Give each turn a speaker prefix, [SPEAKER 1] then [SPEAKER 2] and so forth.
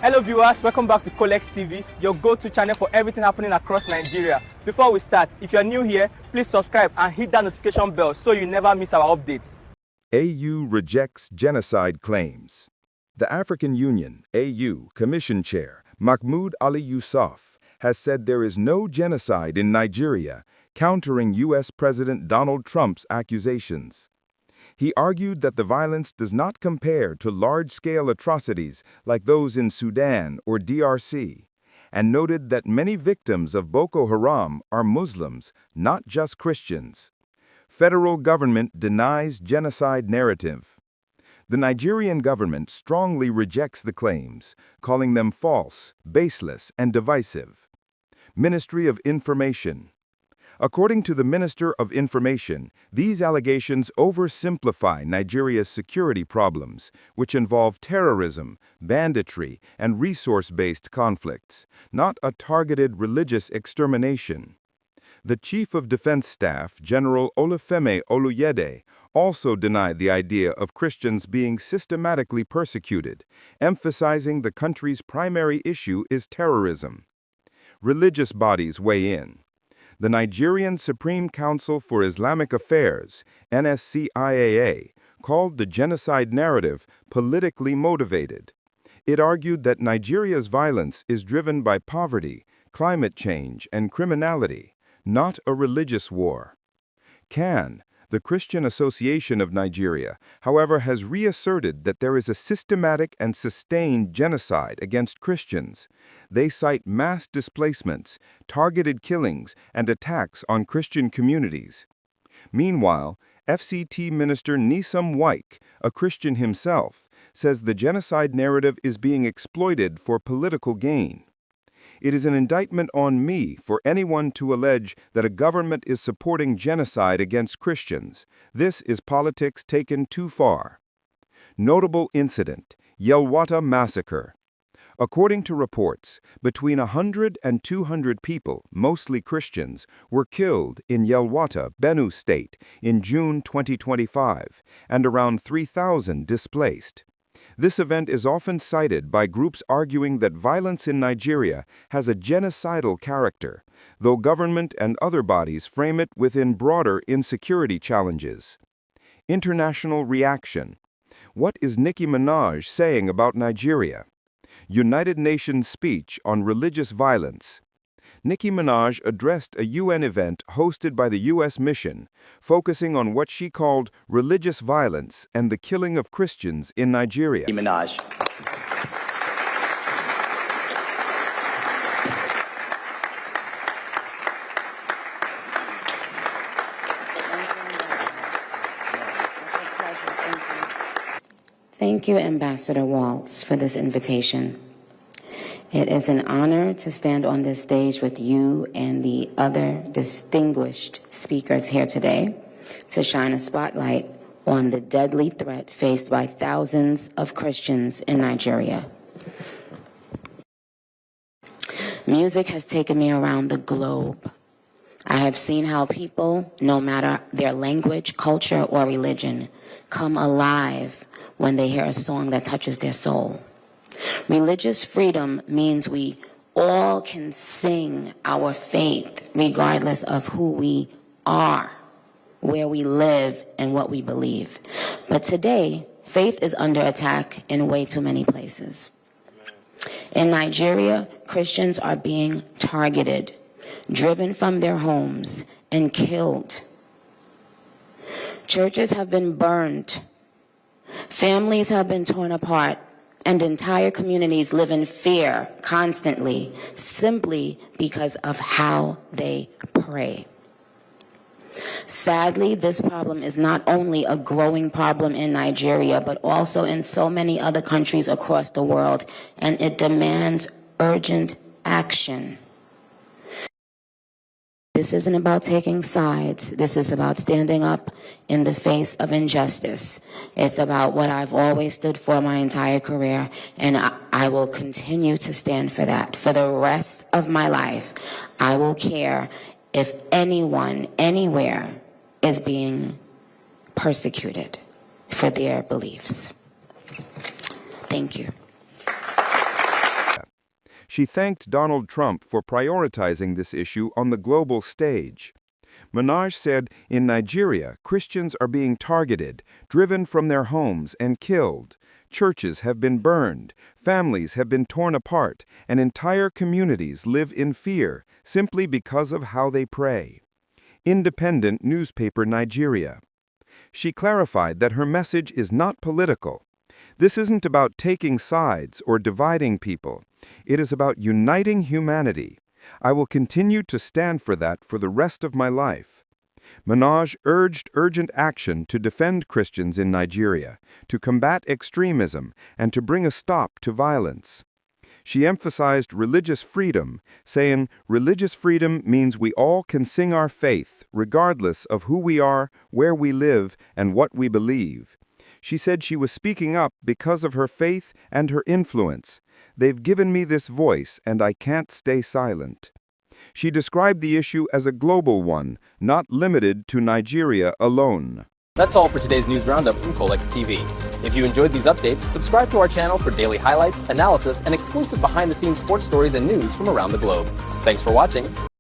[SPEAKER 1] Hello viewers, welcome back to Colex TV, your go-to channel for everything happening across Nigeria. Before we start, if you're new here, please subscribe and hit that notification bell so you never miss our updates.
[SPEAKER 2] AU rejects genocide claims. The African Union, AU, Commission Chair Mahmoud Ali Yusuf has said there is no genocide in Nigeria, countering U.S. President Donald Trump's accusations. He argued that the violence does not compare to large-scale atrocities like those in Sudan or DRC, and noted that many victims of Boko Haram are Muslims, not just Christians. Federal government denies genocide narrative. The Nigerian government strongly rejects the claims, calling them false, baseless, and divisive. Ministry of Information. According to the Minister of Information, these allegations oversimplify Nigeria's security problems, which involve terrorism, banditry, and resource-based conflicts, not a targeted religious extermination. The Chief of Defense Staff, General Olufemi Oluyede, also denied the idea of Christians being systematically persecuted, emphasizing the country's primary issue is terrorism. Religious bodies weigh in. The Nigerian Supreme Council for Islamic Affairs, NSCIAA, called the genocide narrative politically motivated. It argued that Nigeria's violence is driven by poverty, climate change, and criminality, not a religious war. CAN, the Christian Association of Nigeria, however, has reasserted that there is a systematic and sustained genocide against Christians. They cite mass displacements, targeted killings, and attacks on Christian communities. Meanwhile, FCT Minister Nyesom Wike, a Christian himself, says the genocide narrative is being exploited for political gain. It is an indictment on me for anyone to allege that a government is supporting genocide against Christians. This is politics taken too far. Notable incident, Yelwata Massacre. According to reports, between 100 and 200 people, mostly Christians, were killed in Yelwata, Benue State, in June 2025, and around 3,000 displaced. This event is often cited by groups arguing that violence in Nigeria has a genocidal character, though government and other bodies frame it within broader insecurity challenges. International reaction. What is Nicki Minaj saying about Nigeria? United Nations speech on religious violence. Nicki Minaj addressed a UN event hosted by the U.S. mission, focusing on what she called religious violence and the killing of Christians in Nigeria.
[SPEAKER 3] Nicki Minaj.
[SPEAKER 4] Thank you, Ambassador Waltz, for this invitation. It is an honor to stand on this stage with you and the other distinguished speakers here today to shine a spotlight on the deadly threat faced by thousands of Christians in Nigeria. Music has taken me around the globe. I have seen how people, no matter their language, culture, or religion, come alive when they hear a song that touches their soul. Religious freedom means we all can sing our faith regardless of who we are, where we live, and what we believe. But today, faith is under attack in way too many places. In Nigeria, Christians are being targeted, driven from their homes, and killed. Churches have been burned. Families have been torn apart. And entire communities live in fear constantly, simply because of how they pray. Sadly, this problem is not only a growing problem in Nigeria, but also in so many other countries across the world, and it demands urgent action. This isn't about taking sides. This is about standing up in the face of injustice. It's about what I've always stood for my entire career, and I will continue to stand for that. For the rest of my life, I will care if anyone, anywhere, is being persecuted for their beliefs. Thank you.
[SPEAKER 2] She thanked Donald Trump for prioritizing this issue on the global stage. Minaj said, in Nigeria, Christians are being targeted, driven from their homes, and killed. Churches have been burned, families have been torn apart, and entire communities live in fear simply because of how they pray. Independent newspaper Nigeria. She clarified that her message is not political. This isn't about taking sides or dividing people. It is about uniting humanity. I will continue to stand for that for the rest of my life. Minaj urged urgent action to defend Christians in Nigeria, to combat extremism, and to bring a stop to violence. She emphasized religious freedom, saying, "Religious freedom means we all can sing our faith, regardless of who we are, where we live, and what we believe." She said she was speaking up because of her faith and her influence. "They've given me this voice, and I can't stay silent." She described the issue as a global one, not limited to Nigeria alone.
[SPEAKER 3] That's all for today's news roundup from Colex TV. If you enjoyed these updates, subscribe to our channel for daily highlights, analysis, and exclusive behind-the-scenes sports stories and news from around the globe. Thanks for watching.